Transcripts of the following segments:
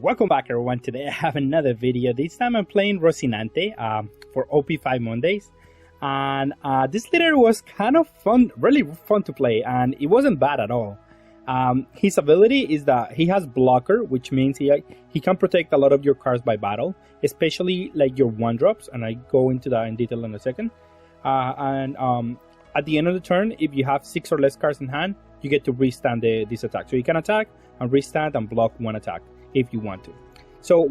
Welcome back everyone. Today I have another video. This time I'm playing Rocinante for OP5 Mondays, and this leader was kind of fun, really fun to play, and it wasn't bad at all. His ability is that he has blocker, which means he can protect a lot of your cards by battle, especially like your 1-drops, and I go into that in detail in a second. At the end of the turn, if you have 6 or less cards in hand, you get to restand this attack. So you can attack and restand and block one attack if you want to. So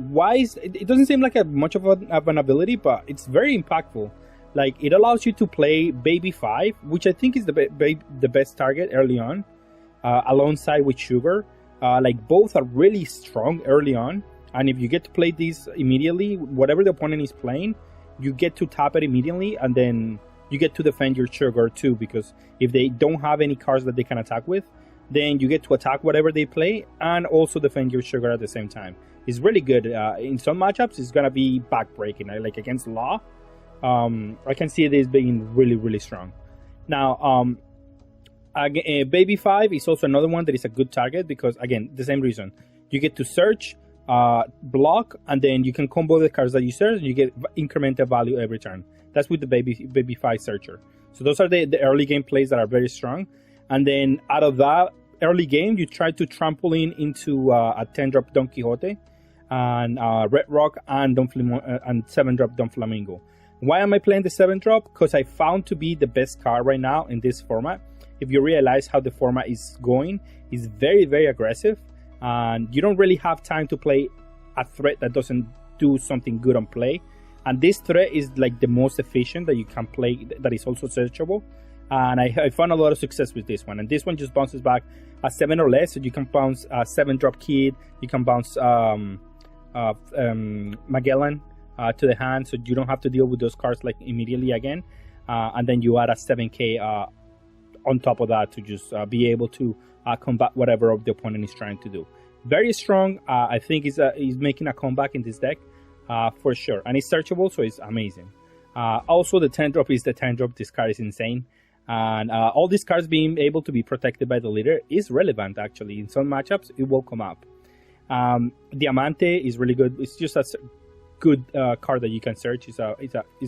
it doesn't seem like much of an ability, but it's very impactful. Like, it allows you to play Baby 5, which I think is the best target early on, alongside with Sugar. Like, both are really strong early on, and if you get to play these immediately, whatever the opponent is playing, you get to tap it immediately, and then you get to defend your Sugar too, because if they don't have any cards that they can attack with, then you get to attack whatever they play and also defend your Sugar at the same time. It's really good. In some matchups, it's gonna be backbreaking. Like against Law, I can see this being really, really strong. Now, Baby 5 is also another one that is a good target because, again, the same reason. You get to search, block, and then you can combo the cards that you search, and you get incremental value every turn. That's with the Baby 5 Searcher. So those are the early game plays that are very strong. And then out of that early game, you try to trampoline into a 10-drop Don Quixote and Red Rock and 7-drop Don Flamingo. Why am I playing the 7-drop? Because I found to be the best card right now in this format. If you realize how the format is going, it's very, very aggressive. And you don't really have time to play a threat that doesn't do something good on play. And this threat is like the most efficient that you can play, that is also searchable. And I found a lot of success with this one. And this one just bounces back a 7 or less. So you can bounce a 7-drop Kid. You can bounce Magellan to the hand. So you don't have to deal with those cards like immediately again. And then you add a 7k on top of that to just be able to combat whatever the opponent is trying to do. Very strong. I think he's making a comeback in this deck for sure. And it's searchable, so it's amazing. Also, the 10-drop is the 10-drop. This card is insane. And all these cards being able to be protected by the leader is relevant, actually. In some matchups, it will come up. Diamante is really good. It's just a good card that you can search. It's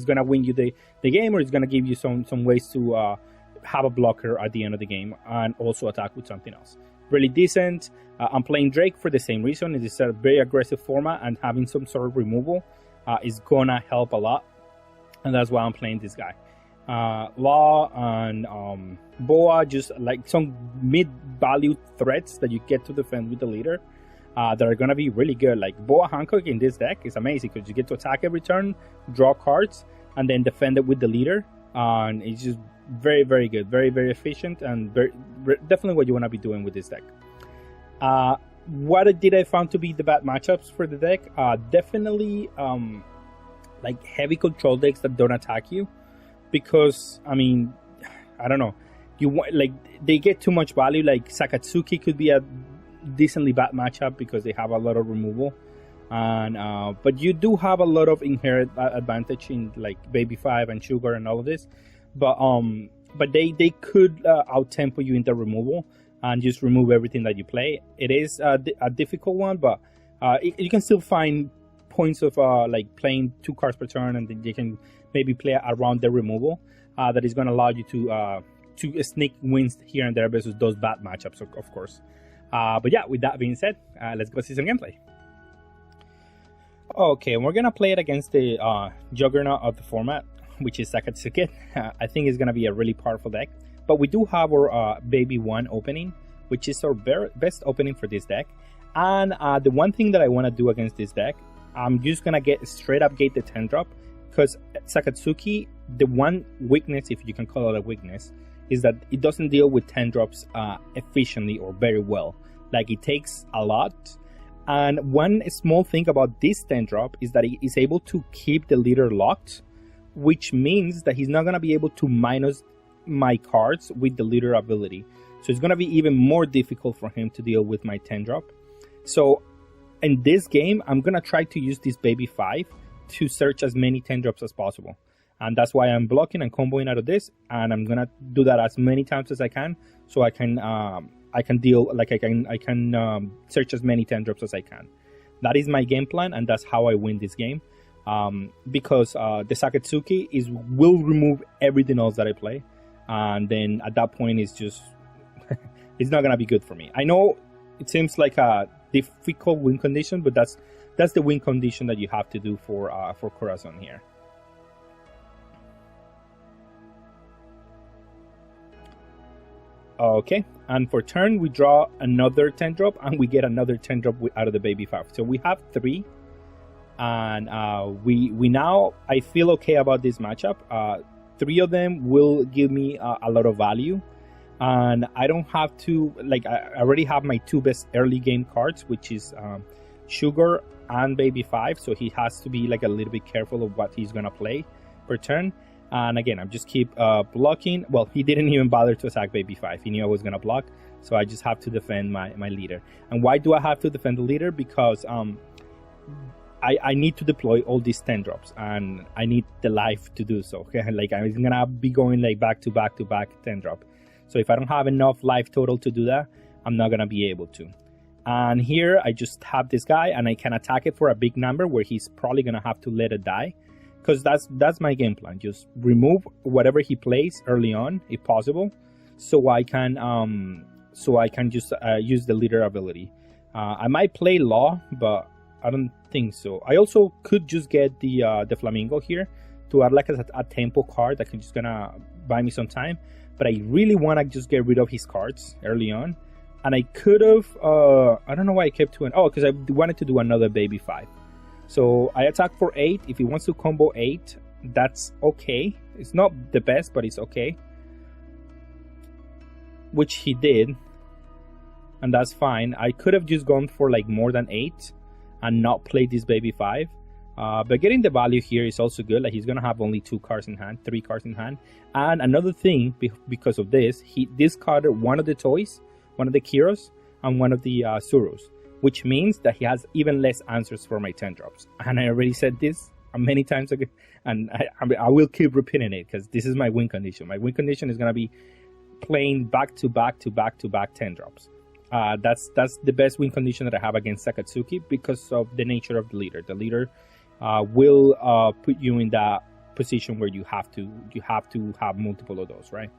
going to win you the game, or it's going to give you some ways to have a blocker at the end of the game and also attack with something else. Really decent. I'm playing Drake for the same reason. It is a very aggressive format, and having some sort of removal is going to help a lot. And that's why I'm playing this guy. Law and Boa, just like some mid-value threats that you get to defend with the leader that are going to be really good. Like Boa Hancock in this deck is amazing because you get to attack every turn, draw cards, and then defend it with the leader. And it's just very, very good, very, very efficient, and definitely what you want to be doing with this deck. What did I find to be the bad matchups for the deck? Definitely like heavy control decks that don't attack you, because I mean, I don't know, they get too much value. Like Sakatsuki could be a decently bad matchup because they have a lot of removal, and but you do have a lot of inherent advantage in like Baby 5 and Sugar and all of this. But they could out-tempo you in the removal and just remove everything that you play. It is a difficult one, but you can still find points of like playing 2 cards per turn, and then you can maybe play around the removal that is going to allow you to sneak wins here and there versus those bad matchups, of course. But yeah, with that being said, let's go see some gameplay. Okay, we're going to play it against the juggernaut of the format, which is Sakatsuki. I think it's going to be a really powerful deck. But we do have our Baby 1 opening, which is our best opening for this deck. And the one thing that I want to do against this deck, I'm just going to get straight up gate the 10-drop. Because Sakatsuki, the one weakness, if you can call it a weakness, is that it doesn't deal with 10-drops efficiently or very well. Like, it takes a lot. And one small thing about this 10-drop is that it is able to keep the leader locked, which means that he's not going to be able to minus my cards with the leader ability. So it's going to be even more difficult for him to deal with my 10-drop. So in this game, I'm going to try to use this Baby 5 to search as many 10-drops as possible. And that's why I'm blocking and comboing out of this. And I'm going to do that as many times as I can, so I can deal, like I can search as many 10-drops as I can. That is my game plan, and that's how I win this game. Because the Sakatsuki will remove everything else that I play, and then at that point it's just it's not gonna be good for me. I know it seems like a difficult win condition, but that's the win condition that you have to do for Corazon here. Okay, and for turn we draw another 10 drop, and we get another 10 drop out of the baby 5. So we have 3, and we now, I feel okay about this matchup. 3 of them will give me a lot of value, and I don't have to, like, I already have my 2 best early game cards, which is Sugar and baby 5. So he has to be like a little bit careful of what he's gonna play per turn. And again, I'm just keep blocking. Well, he didn't even bother to attack baby 5. He knew I was going to block. So I just have to defend my leader. And why do I have to defend the leader? Because I need to deploy all these 10 drops. And I need the life to do so. Okay? Like, I'm going to be going like back to back 10 drop. So if I don't have enough life total to do that, I'm not going to be able to. And here, I just have this guy. And I can attack it for a big number where he's probably going to have to let it die. Because that's my game plan. Just remove whatever he plays early on, if possible, so I can just use the leader ability. I might play Law, but I don't think so. I also could just get the Flamingo here to add like a tempo card that can just gonna buy me some time. But I really want to just get rid of his cards early on, and I could have. I don't know why I kept to because I wanted to do another baby 5. So I attack for 8. If he wants to combo 8, that's okay. It's not the best, but it's okay. Which he did. And that's fine. I could have just gone for like more than 8 and not played this baby 5. But getting the value here is also good. Like, he's going to have only 2 cards in hand, 3 cards in hand. And another thing, because of this, he discarded one of the toys, one of the Kiros, and one of the Surus. Which means that he has even less answers for my 10 drops. And I already said this many times ago, and I will keep repeating it because this is my win condition. My win condition is going to be playing back to back 10 drops. That's the best win condition that I have against Sakatsuki because of the nature of the leader. The leader will put you in that position where you have to have multiple of those, right?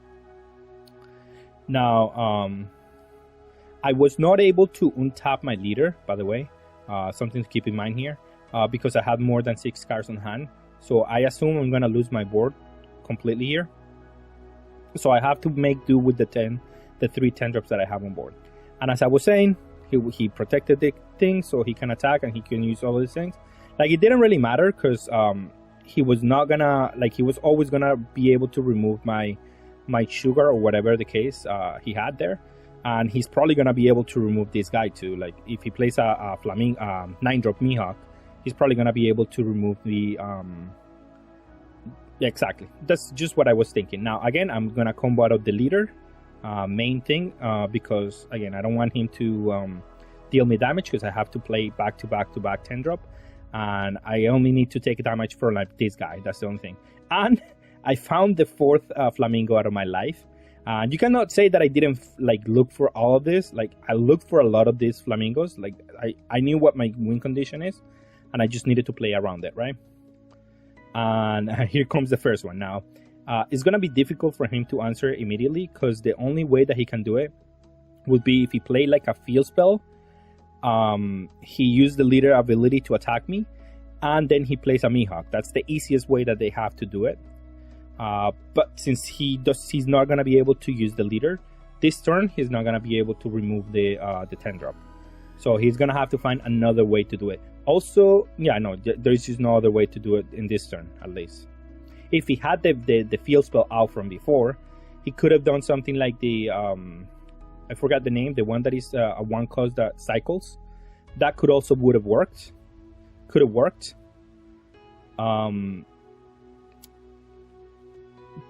Now, I was not able to untap my leader, by the way, something to keep in mind here, because I had more than 6 cards on hand. So I assume I'm going to lose my board completely here. So I have to make do with the 3 10 drops that I have on board. And as I was saying, he protected the thing, so he can attack and he can use all these things. Like, it didn't really matter because he was not going to, like, he was always going to be able to remove my Sugar or whatever the case he had there. And he's probably going to be able to remove this guy too. Like, if he plays a Flamingo 9-drop Mihawk, he's probably going to be able to remove the... Yeah, exactly. That's just what I was thinking. Now, again, I'm going to combo out of the leader main thing because, again, I don't want him to deal me damage because I have to play back to back 10-drop. And I only need to take damage for, like, this guy. That's the only thing. And I found the 4th Flamingo out of my life. And you cannot say that I didn't like look for all of this. Like, I looked for a lot of these flamingos. Like, I knew what my win condition is, and I just needed to play around it, right? And here comes the first one. Now, it's gonna be difficult for him to answer immediately because the only way that he can do it would be if he played like a field spell. He used the leader ability to attack me, and then he plays a Mihawk. That's the easiest way that they have to do it. But since he's not going to be able to use the leader this turn, he's not going to be able to remove the 10 drop. So he's going to have to find another way to do it. Also, yeah, no, there's just no other way to do it in this turn, at least. If he had the field spell out from before, he could have done something like the, I forgot the name, the one that is a 1 cost that cycles. That could also would have worked. Could have worked.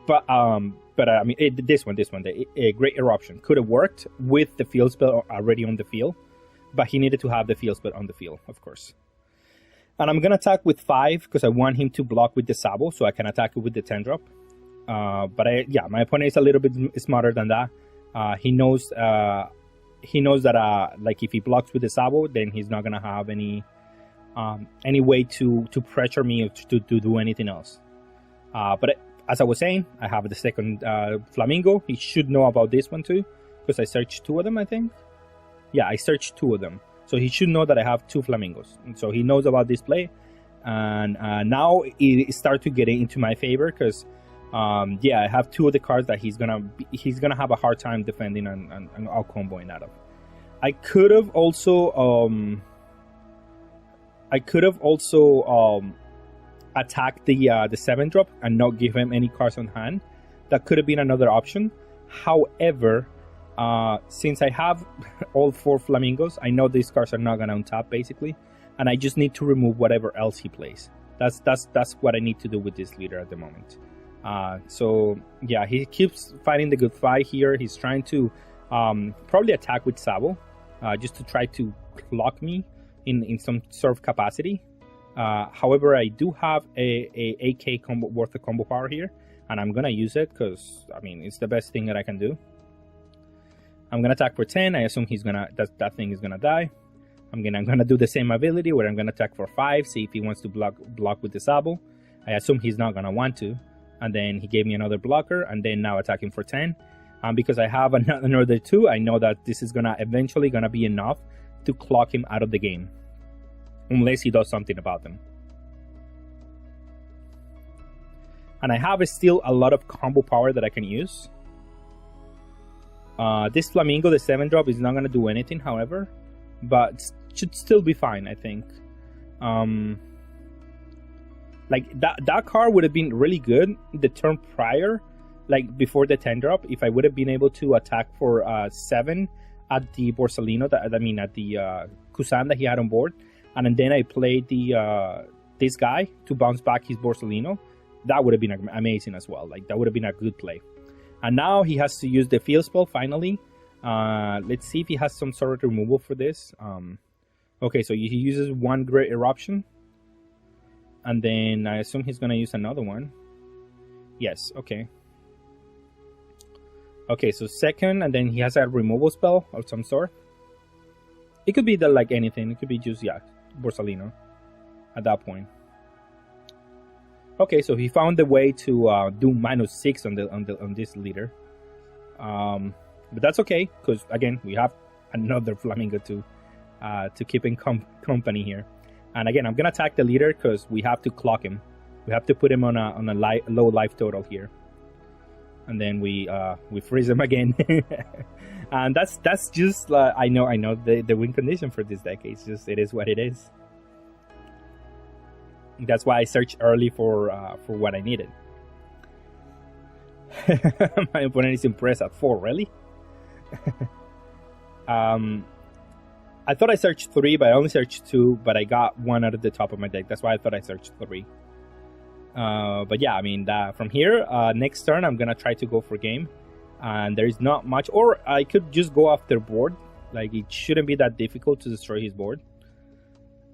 But I mean, this one, the Great Eruption could have worked with the field spell already on the field, but he needed to have the field spell on the field, of course. And I'm gonna attack with 5 because I want him to block with the Sabo, so I can attack it with the 10 drop. But my opponent is a little bit smarter than that. He knows that like if he blocks with the Sabo, then he's not gonna have any any way to pressure me or to do anything else. But as I was saying, I have the second flamingo. He should know about this one too, because I searched 2 of them, I think. Yeah, I searched 2 of them. So he should know that I have 2 flamingos. And so he knows about this play. And now it starts to get into my favor, because yeah, I have 2 of the cards that he's gonna have a hard time defending and out comboing out of. I could have also attacked the 7-drop and not give him any cards on hand. That could have been another option. However, since I have all 4 flamingos, I know these cards are not gonna untap basically, and I just need to remove whatever else he plays. That's what I need to do with this leader at the moment. So yeah, he keeps fighting the good fight here. He's trying to probably attack with Sabo, just to try to clock me in some sort of capacity. However, I do have a AK combo worth of combo power here, and I'm gonna use it because I mean it's the best thing that I can do. I'm gonna attack for 10. I assume he's gonna that thing is gonna die. I'm gonna do the same ability where I'm gonna attack for 5, see if he wants to block with the Sabo. I assume he's not gonna want to, and then he gave me another blocker, and then now attacking for 10. Because I have another 2, I know that this is eventually gonna be enough to clock him out of the game, unless he does something about them. And I have still a lot of combo power that I can use. This Flamingo, the 7-drop, is not gonna do anything, however, but should still be fine, I think. Like that card would have been really good the turn prior, like before the 10-drop, if I would have been able to attack for 7 at the Borsalino, at the Kusan that he had on board, and then I played this guy to bounce back his Borsalino. That would have been amazing as well. Like that would have been a good play. And now he has to use the field spell finally. Let's see if he has some sort of removal for this. Okay, so he uses 1 Great Eruption. And then I assume he's going to use another one. Yes, okay. Okay, so second, and then he has a removal spell of some sort. It could be like anything. It could be just, yeah, Borsalino at that point. Okay, so he found the way to do -6 on this leader. But that's okay, because again, we have another Flamingo to keep in company here. And again, I'm gonna attack the leader because we have to clock him. We have to put him on a low life total here, and then we freeze him again. And that's just I know the win condition for this deck. It's just it is what it is. That's why I searched early for what I needed. My opponent is impressed at 4, really? I thought I searched 3, but I only searched 2, but I got 1 out of the top of my deck. That's why I thought I searched 3. But yeah, I mean, from here, next turn, I'm going to try to go for game. And there is not much, or I could just go off their board. Like, it shouldn't be that difficult to destroy his board.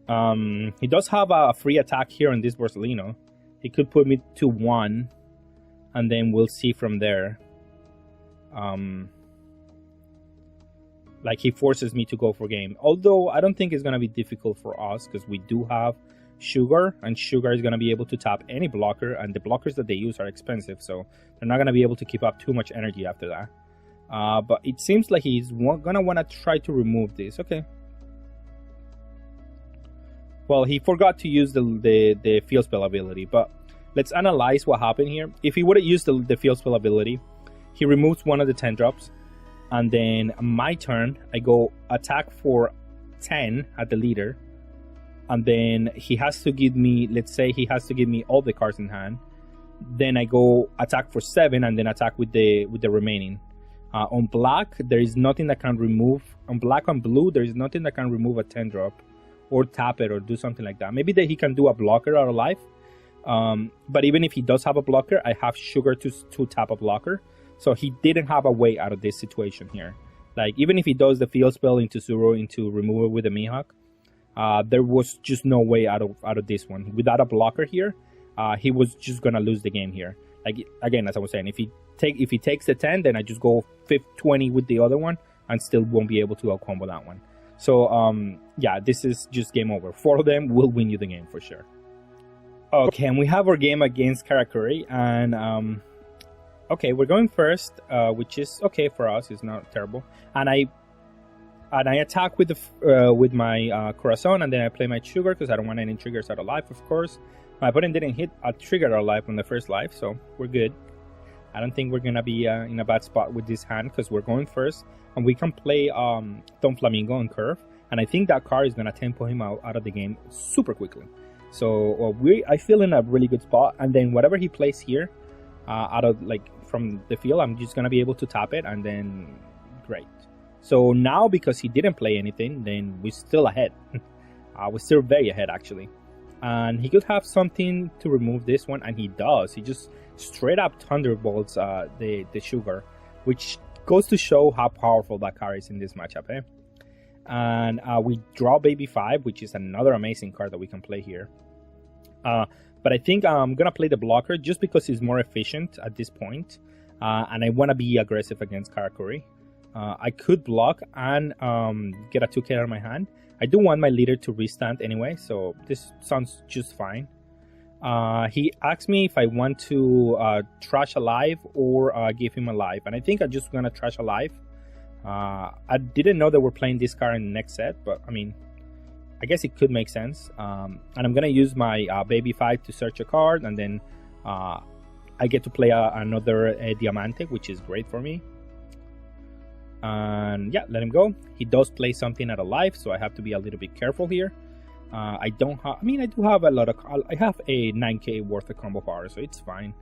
He does have a free attack here on this Borsalino. He could put me to 1, and then we'll see from there. Like he forces me to go for game. Although I don't think it's going to be difficult for us because we do have Sugar, and Sugar is going to be able to tap any blocker, and the blockers that they use are expensive, so they're not going to be able to keep up too much energy after that. But it seems like he's going to want to try to remove this. Okay. Well, he forgot to use the field spell ability, but let's analyze what happened here. If he would have used the field spell ability, he removes 1 of the 10 drops, and then my turn, I go attack for 10 at the leader, and then he has to give me, let's say he has to give me all the cards in hand. Then I go attack for 7, and then attack with the remaining. On black, there is nothing that can remove. On black and blue, there is nothing that can remove a 10 drop, or tap it, or do something like that. Maybe that he can do a blocker out of life. But even if he does have a blocker, I have Sugar to tap a blocker. So he didn't have a way out of this situation here. Like, even if he does the field spell into Zero, into remove it with a Mihawk, there was just no way out of this one. Without a blocker here, he was just gonna lose the game here. Like, again, as I was saying, if he takes the 10, then I just go 20 with the other one, and still won't be able to out-combo that one. So yeah, this is just game over. 4 of them will win you the game for sure. Okay, and we have our game against Karakuri, and okay, we're going first, which is okay for us. It's not terrible, and I attack with my Corazon, and then I play my sugar because I don't want any triggers out of life, of course. My opponent didn't hit a trigger out of life on the first life, so we're good. I don't think we're gonna be in a bad spot with this hand because we're going first, and we can play Don Flamingo on curve, and I think that card is gonna tempo him out of the game super quickly. So I feel in a really good spot, and then whatever he plays here, out of like from the field, I'm just gonna be able to tap it, and then great. So now because he didn't play anything, then we're still ahead. We're still very ahead actually, and he could have something to remove this one, and he does. He just straight up thunderbolts the sugar, which goes to show how powerful that card is in this matchup, eh? And we draw Baby 5, which is another amazing card that we can play here. But I think I'm gonna play the blocker just because it's more efficient at this point, and I want to be aggressive against Karakuri. I could block and get a 2K out of my hand. I do want my leader to restand anyway, so this sounds just fine. He asked me if I want to trash a life or give him a life, and I think I'm just gonna trash a life. I didn't know that we're playing this card in the next set, but I mean, I guess it could make sense. And I'm gonna use my Baby 5 to search a card, and then I get to play another Diamante, which is great for me. And yeah, let him go. He does play something at a life, so I have to be a little bit careful here. I don't have, I mean, I do have a lot of, I have a 9K worth of combo power, so it's fine.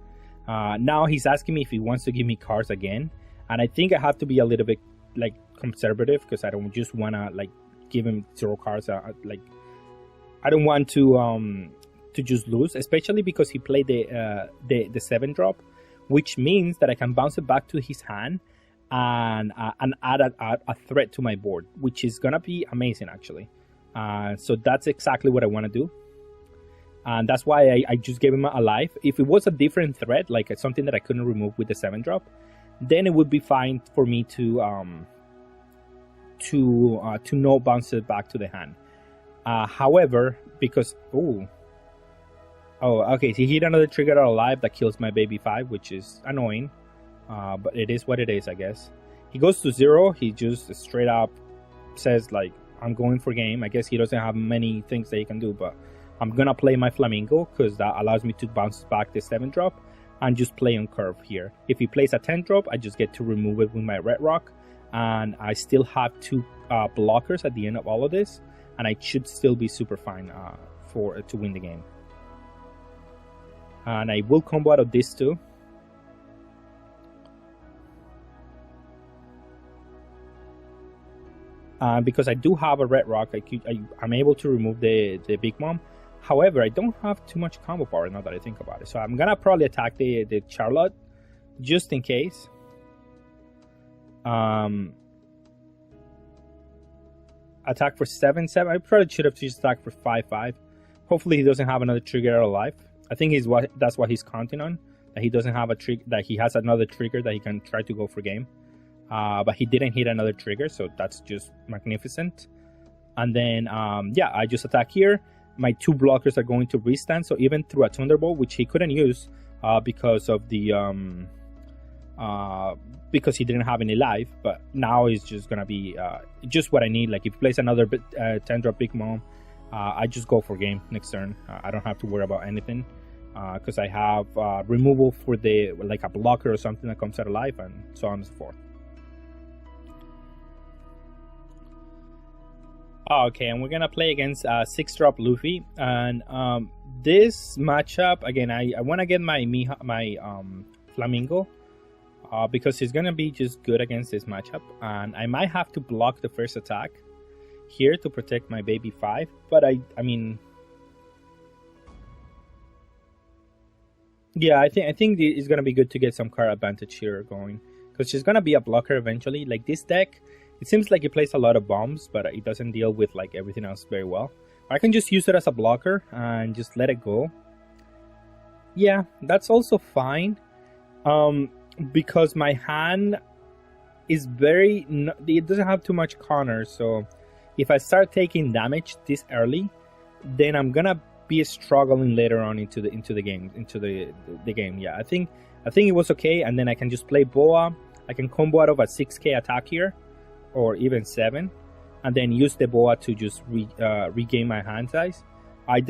Now he's asking me if he wants to give me cards again, and I think I have to be a little bit like conservative because I don't just want to like give him 0 cards. Like I don't want to just lose, especially because he played the 7-drop, which means that I can bounce it back to his hand and add a threat to my board, which is gonna be amazing actually. So that's exactly what I want to do, and that's why I just gave him a life. If it was a different threat, like something that I couldn't remove with the 7-drop, then it would be fine for me to no bounce it back to the hand. However, because oh okay, he hit another trigger out of life that kills my Baby 5, which is annoying, but it is what it is, I guess. He goes to 0. He just straight up says like, I'm going for game. I guess he doesn't have many things that he can do, but I'm gonna play my Flamingo because that allows me to bounce back the 7-drop and just play on curve here. If he plays a 10-drop, I just get to remove it with my Red Rock, and I still have 2 blockers at the end of all of this, and I should still be super fine to win the game. And I will combo out of this too. Because I do have a Red Rock, I'm able to remove the Big Mom. However, I don't have too much combo power now that I think about it. So I'm gonna probably attack the Charlotte, just in case. Attack for 7-7. I probably should have just attacked for 5-5. Hopefully he doesn't have another trigger out of life. I think that's what he's counting on. That he doesn't have that he has another trigger that he can try to go for game. But he didn't hit another trigger, so that's just magnificent. And then, yeah, I just attack here. My 2 blockers are going to restand, so even through a Thunderbolt, which he couldn't use because of the because he didn't have any life, but now it's just gonna be just what I need. Like if he plays another 10-drop Big Mom, I just go for game next turn. I don't have to worry about anything because I have removal for the like a blocker or something that comes out of life, and so on and so forth. Okay, and we're gonna play against 6-drop Luffy, and this matchup again, I want to get my Flamingo because he's gonna be just good against this matchup, and I might have to block the first attack here to protect my Baby 5. But I mean, yeah, I think it's gonna be good to get some card advantage here going because she's gonna be a blocker eventually. Like this deck, it seems like it plays a lot of bombs, but it doesn't deal with like everything else very well. I can just use it as a blocker and just let it go. Yeah, that's also fine. Because my hand is it doesn't have too much corners, so if I start taking damage this early, then I'm gonna be struggling later on into the game. Yeah, I think it was okay, and then I can just play Boa. I can combo out of a 6k attack here, or even 7, and then use the Boa to just regain my hand size. I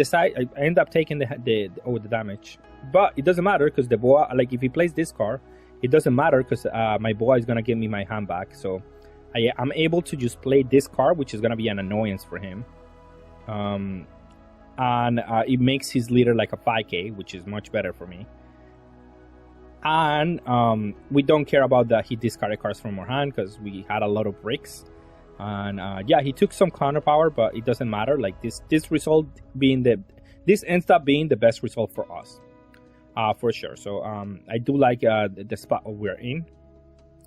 end up taking the damage, but it doesn't matter because the Boa, like if he plays this card, it doesn't matter because my Boa is gonna give me my hand back. So I'm able to just play this card, which is gonna be an annoyance for him. And it makes his leader like a 5k, which is much better for me. And we don't care about that he discarded cards from our hand because we had a lot of bricks. And yeah, he took some counter power, but it doesn't matter. Like this result being this ends up being the best result for us, for sure. So I do like the spot we're in.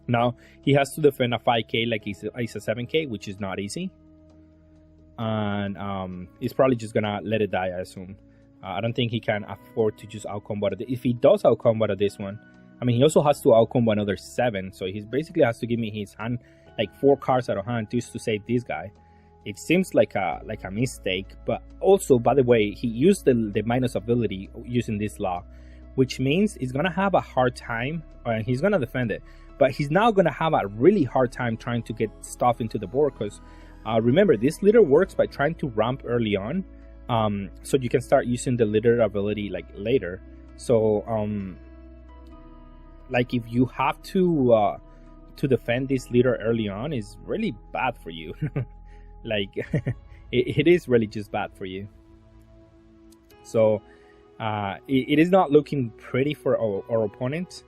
Now he has to defend a 5k like he's a 7k, which is not easy. And he's probably just gonna let it die, I assume. I don't think he can afford to just outcombo it. If he does outcombo this one, I mean, he also has to outcombo another 7, so he basically has to give me his hand, like 4 cards out of hand just to save this guy. It seems like a mistake, but also, by the way, he used the minus ability using this law, which means he's gonna have a hard time, and he's gonna defend it, but he's now gonna have a really hard time trying to get stuff into the board because remember, this leader works by trying to ramp early on, so you can start using the leader ability like later. So like if you have to defend this leader early on, is really bad for you. Like it is really just bad for you. So it is not looking pretty for our opponent.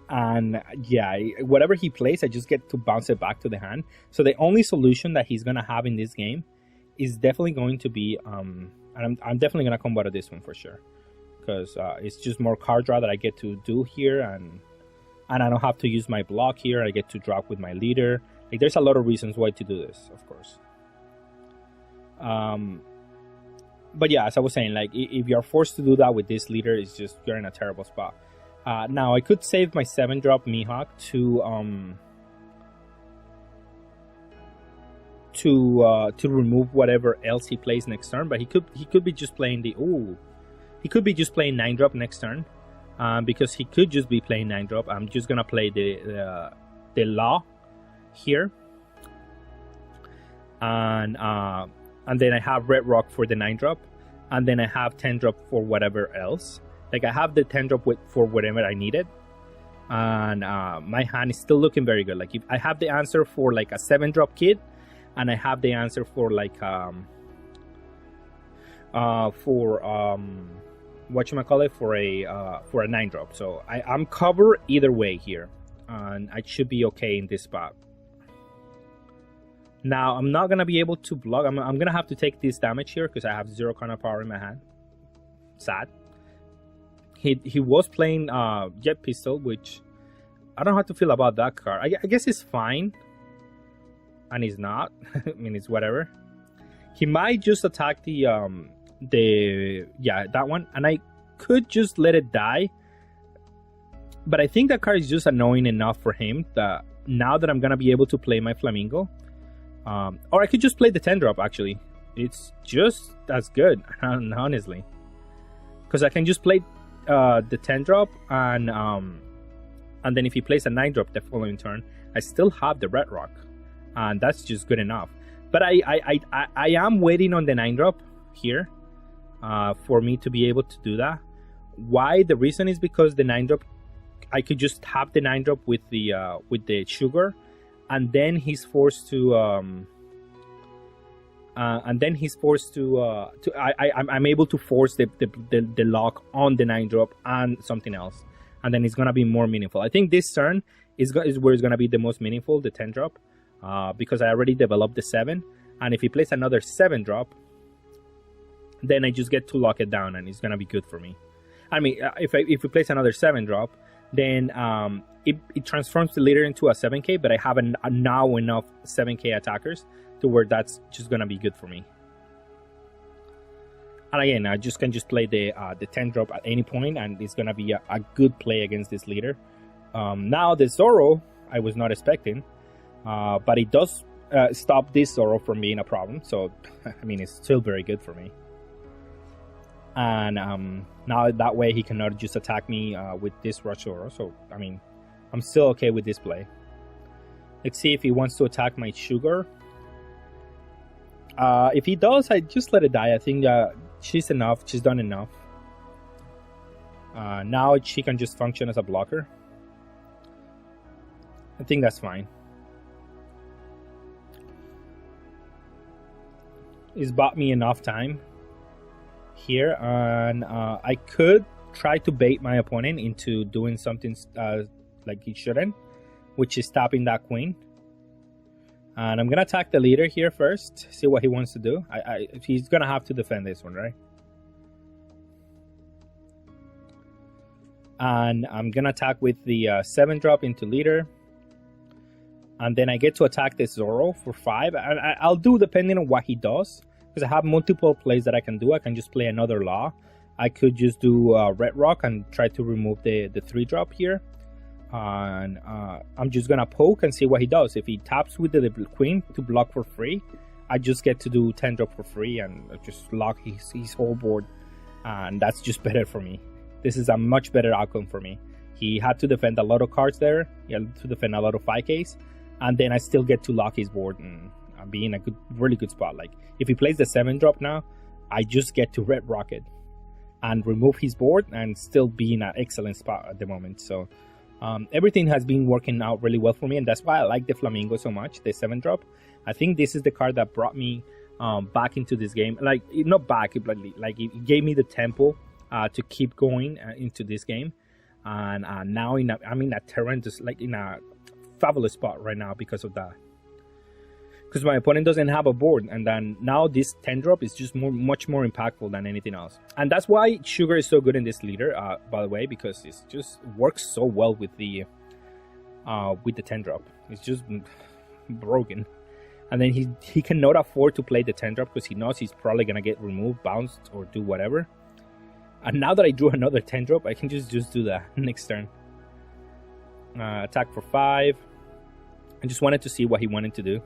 And yeah, whatever he plays, I just get to bounce it back to the hand. So the only solution that he's gonna have in this game is definitely going to be and I'm definitely gonna combo out of this one for sure, because it's just more card draw that I get to do here, and I don't have to use my block here. I get to drop with my leader. Like there's a lot of reasons why to do this, of course. But yeah, as I was saying, like if you're forced to do that with this leader, it's just you're in a terrible spot. Now I could save my 7-drop Mihawk to remove whatever else he plays next turn, but he could be just playing he could be just playing 9-drop next turn, because he could just be playing 9-drop. I'm just gonna play the law here, and then I have Red Rock for the 9-drop, and then I have 10-drop for whatever else. Like I have the 10-drop for whatever I needed, and my hand is still looking very good. Like if I have the answer for like a 7-drop kid, and I have the answer for like whatchamacallit, for a 9-drop. So I'm covered either way here, and I should be okay in this spot. Now I'm not gonna be able to block. I'm gonna have to take this damage here because I have 0 counter power in my hand. Sad. He was playing Jet Pistol, which I don't know how to feel about that card. I guess it's fine, and he's not. I mean, it's whatever. He might just attack that one, and I could just let it die. But I think that card is just annoying enough for him that now that I'm gonna be able to play my Flamingo, or I could just play the 10-drop. Actually, it's just as good, honestly, because I can just play the 10-drop, and then if he plays a 9-drop the following turn, I still have the Red Rock, and that's just good enough. But I am waiting on the 9-drop here for me to be able to do that. Why? The reason is because the 9-drop, I could just have the 9-drop with the sugar, and then he's forced to I'm able to force the lock on the 9-drop and something else, and then it's gonna be more meaningful. I think this turn is where it's gonna be the most meaningful, the 10-drop, because I already developed the 7, and if he plays another 7-drop, then I just get to lock it down, and it's gonna be good for me. I mean, if he plays another 7-drop, then it transforms the leader into a 7k, but I have now enough 7k attackers to where that's just gonna be good for me. And again, I can play the 10-drop at any point, and it's gonna be a good play against this leader. Now the Zoro, I was not expecting. But it does stop this Zoro from being a problem. So, I mean, it's still very good for me. And now that way he cannot just attack me with this Rush Zoro. So, I mean, I'm still okay with this play. Let's see if he wants to attack my Sugar. If he does, I just let it die. I think she's enough. She's done enough. Now she can just function as a blocker. I think that's fine. It's bought me enough time here, and I could try to bait my opponent into doing something like he shouldn't, which is stopping that queen. And I'm gonna attack the leader here first, see what he wants to do. He's gonna have to defend this one, right? And I'm gonna attack with the 7-drop into leader. And then I get to attack this Zoro for 5. And I'll do depending on what he does, because I have multiple plays that I can do. I can just play another Law. I could just do Red Rock and try to remove the 3-drop here. And I'm just gonna poke and see what he does. If he taps with the queen to block for free, I just get to do 10-drop for free and just lock his whole board. And that's just better for me. This is a much better outcome for me. He had to defend a lot of cards there. He had to defend a lot of 5Ks. And then I still get to lock his board and be in a really good spot. Like, if he plays the 7-drop now, I just get to Red Rocket and remove his board and still be in an excellent spot at the moment. So everything has been working out really well for me, and that's why I like the Flamingo so much, the 7-drop. I think this is the card that brought me back into this game. Like, not back, but like it gave me the tempo to keep going into this game. And now I'm in a torrent, like in a fabulous spot right now because of that. Because my opponent doesn't have a board, and then now this 10-drop is just much more impactful than anything else. And that's why Sugar is so good in this leader, by the way, because it just works so well with the 10-drop. It's just broken. And then he cannot afford to play the 10-drop because he knows he's probably gonna get removed, bounced, or do whatever. And now that I drew another 10-drop, I can just do that next turn. Attack for 5. I just wanted to see what he wanted to do.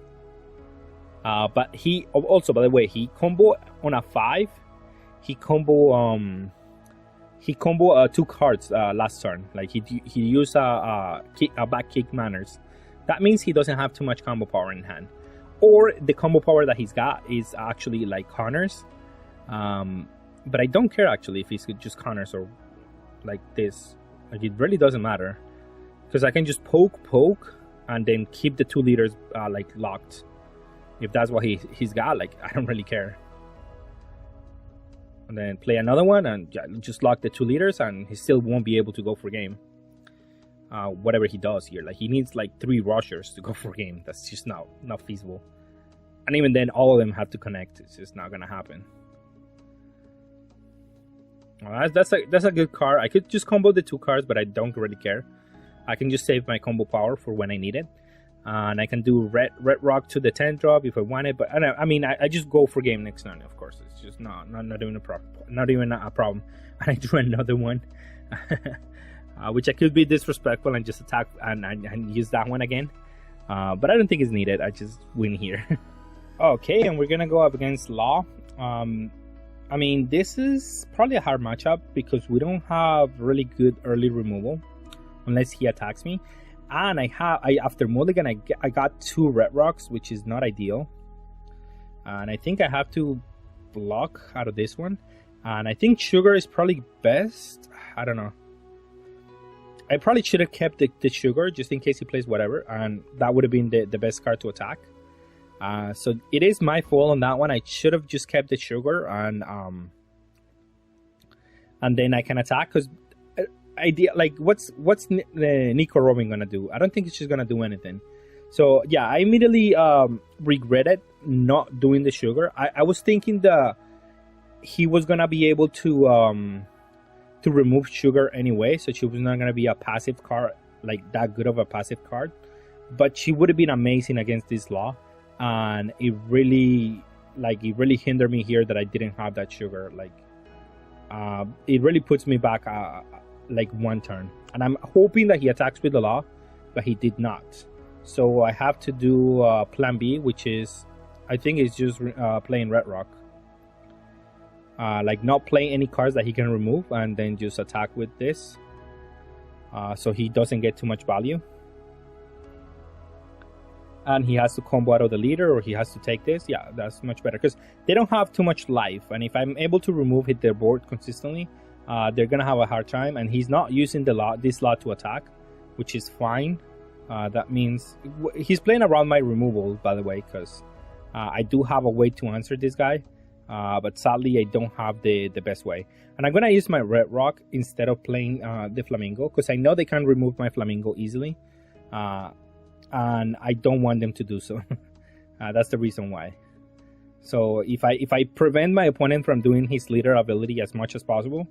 But he also, by the way, he combo on a 5. He combo 2 cards last turn. Like he used a back kick manners. That means he doesn't have too much combo power in hand, or the combo power that he's got is actually like counters. But I don't care actually if he's just counters or like this. Like, it really doesn't matter, because I can just poke, and then keep the 2 leaders like locked. If that's what he's got, like, I don't really care. And then play another one and just lock the 2 leaders, and he still won't be able to go for game. Whatever he does here, like, he needs like 3 rushers to go for game. That's just not feasible. And even then, all of them have to connect. It's just not gonna happen. That's a good card. I could just combo the 2 cards, but I don't really care. I can just save my combo power for when I need it. And I can do red rock to the 10-drop if I want it. But I mean, I just go for game next turn. Of course, it's just not even a problem. Not even a problem. And I drew another one, which I could be disrespectful and just attack and use that one again. But I don't think it's needed. I just win here. Okay, and we're gonna go up against Law. I mean, this is probably a hard matchup because we don't have really good early removal unless he attacks me. And after Mulligan, I got 2 Red Rocks, which is not ideal. And I think I have to block out of this one. And I think Sugar is probably best. I don't know. I probably should have kept the Sugar just in case he plays whatever. And that would have been the best card to attack. So it is my fault on that one. I should have just kept the Sugar. And then I can attack, because idea, like, what's Nico Robin gonna do? I don't think she's gonna do anything. So yeah, I immediately regretted not doing the Sugar. I was thinking that he was gonna be able to remove Sugar anyway, so she was not gonna be a passive card, like that good of a passive card. But she would have been amazing against this Law, and it really hindered me here that I didn't have that Sugar. Like, it really puts me back like 1 turn, and I'm hoping that he attacks with the Law, but he did not. So I have to do plan B, which is, I think it's just playing Red Rock. Like not play any cards that he can remove and then just attack with this. So he doesn't get too much value. And he has to combo out of the leader, or he has to take this. Yeah, that's much better because they don't have too much life. And if I'm able to remove hit their board consistently, they're gonna have a hard time. And he's not using this lot to attack, which is fine. That means he's playing around my removal, by the way, because I do have a way to answer this guy. But sadly, I don't have the best way. And I'm gonna use my Red Rock instead of playing the Flamingo, because I know they can remove my Flamingo easily. And I don't want them to do so. That's the reason why. So if I prevent my opponent from doing his leader ability as much as possible,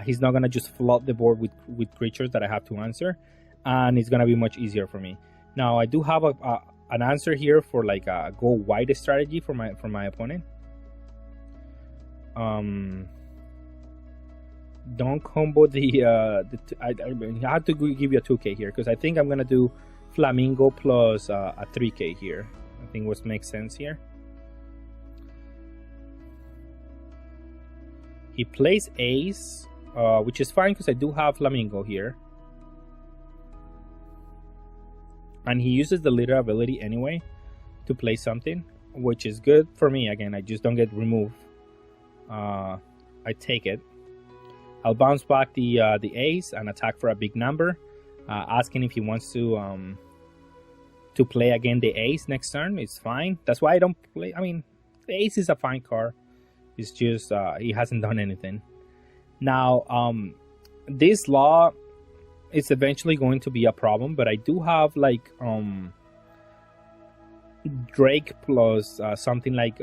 he's not gonna just flood the board with creatures that I have to answer, and it's gonna be much easier for me. Now I do have an answer here for like a go wide strategy for my opponent. Don't combo I have to give you a 2k here because I think I'm gonna do Flamingo plus a 3k here. I think what makes sense here. He plays Ace, which is fine because I do have Flamingo here, and he uses the leader ability anyway to play something, which is good for me. Again, I just don't get removed. I take it. I'll bounce back the Ace and attack for a big number. Asking if he wants to play again the Ace next turn. It's fine. That's why I don't play. I mean, the Ace is a fine card. It's just he hasn't done anything. Now, this law is eventually going to be a problem, but I do have like Drake plus something like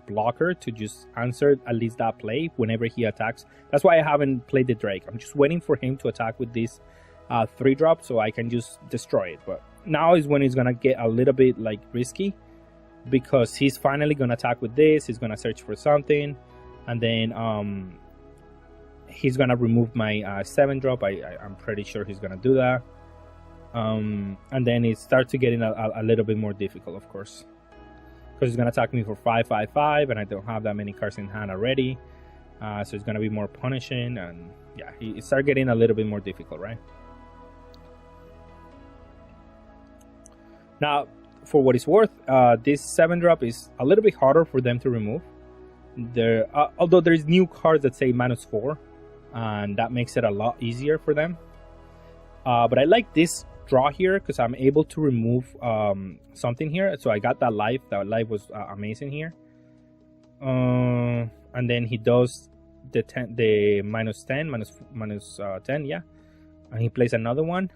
blocker to just answer at least that play whenever he attacks. That's why I haven't played the Drake. I'm just waiting for him to attack with this 3-drop so I can just destroy it. But now is when it's gonna get a little bit like risky, because he's finally gonna attack with this. He's gonna search for something, and then he's gonna remove my 7-drop. I'm pretty sure he's gonna do that. And then it starts to getting a little bit more difficult, of course, because he's gonna attack me for 5/5/5, and I don't have that many cards in hand already. So it's gonna be more punishing, and yeah, it starts getting a little bit more difficult, right? Now, for what it's worth, this 7-drop is a little bit harder for them to remove. Although there's new cards that say -4, and that makes it a lot easier for them. But I like this draw here because I'm able to remove something here. So I got that life. That life was amazing here. And then he does the -10, yeah, and he plays another one.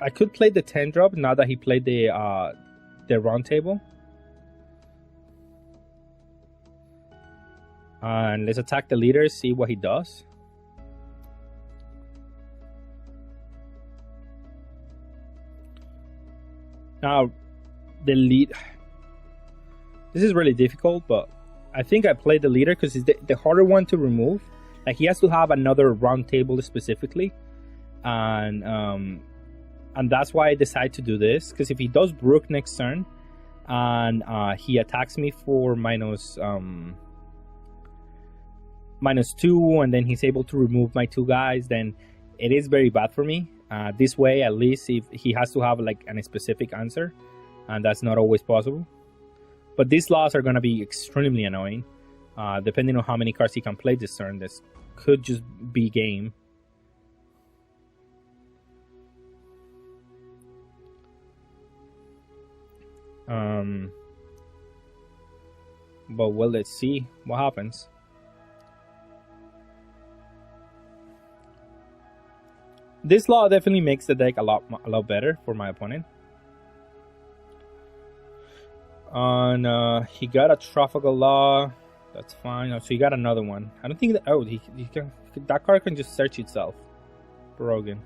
I could play the 10-drop now that he played the round table. And let's attack the leader, see what he does. Now, the lead. This is really difficult, but I think I played the leader because it's the harder one to remove. Like, he has to have another round table specifically, and that's why I decided to do this. Because if he does Brook next turn, and he attacks me for -2, and then he's able to remove my 2 guys, then it is very bad for me. This way, at least, if he has to have like a specific answer, and that's not always possible. But these laws are going to be extremely annoying, depending on how many cards he can play this turn. This could just be game. But well, let's see what happens. This law definitely makes the deck a lot better for my opponent. And he got a Trafalgar Law. That's fine. So he got another one. I don't think that. Oh, he can. That card can just search itself. Broken.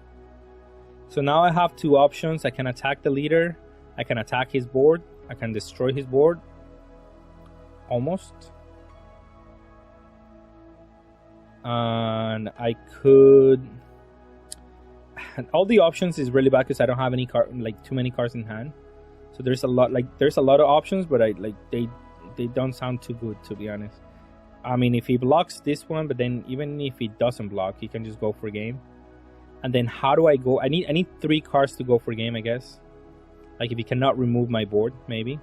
So now I have 2 options. I can attack the leader. I can attack his board. I can destroy his board. Almost. And I could all the options is really bad because I don't have any too many cards in hand. So there's a lot of options, but they don't sound too good, to be honest. I mean, if he blocks this one, but then even if he doesn't block, he can just go for game. And then how do I go? I need 3 cards to go for game, I guess. Like if he cannot remove my board, maybe.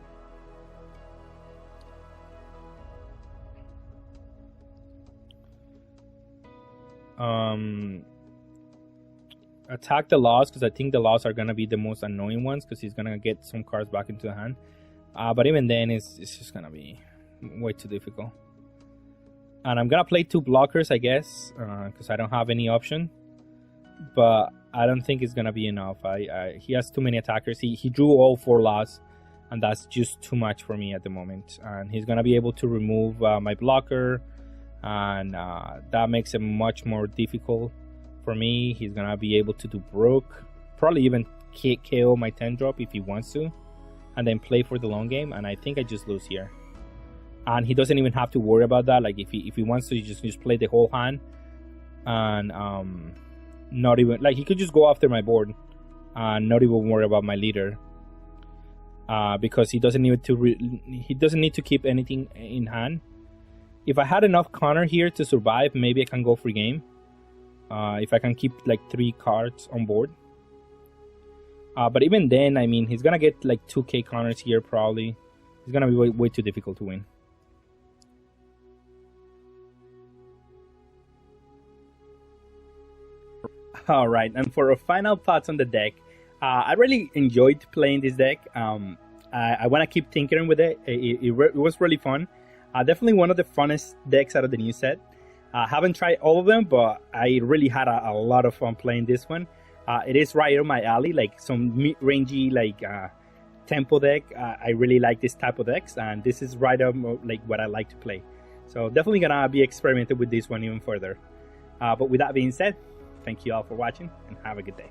Attack the loss, because I think the loss are gonna be the most annoying ones, because he's gonna get some cards back into the hand. But even then, it's just gonna be way too difficult. And I'm gonna play 2 blockers, I guess, because I don't have any option. But I don't think it's gonna be enough. He has too many attackers. He drew all 4 loss, and that's just too much for me at the moment. And he's gonna be able to remove my blocker, and that makes it much more difficult for me. He's gonna be able to do Brook, probably even KO my 10 drop if he wants to, and then play for the long game. And I think I just lose here. And he doesn't even have to worry about that. Like if he wants to, he just play the whole hand, and not even like he could just go after my board and not even worry about my leader, because he doesn't need to keep anything in hand. If I had enough counter here to survive, maybe I can go for game. If I can keep like 3 cards on board. But even then, I mean, he's gonna get like 2k counters here probably. It's gonna be way too difficult to win. Alright, and for our final thoughts on the deck, I really enjoyed playing this deck. I want to keep tinkering with it. It was really fun. Definitely one of the funnest decks out of the new set. I haven't tried all of them, but I really had a lot of fun playing this one. It is right up my alley, like some mid-rangey like tempo deck. I really like this type of decks, and this is right up like what I like to play. So definitely gonna be experimenting with this one even further. But with that being said, thank you all for watching, and have a good day.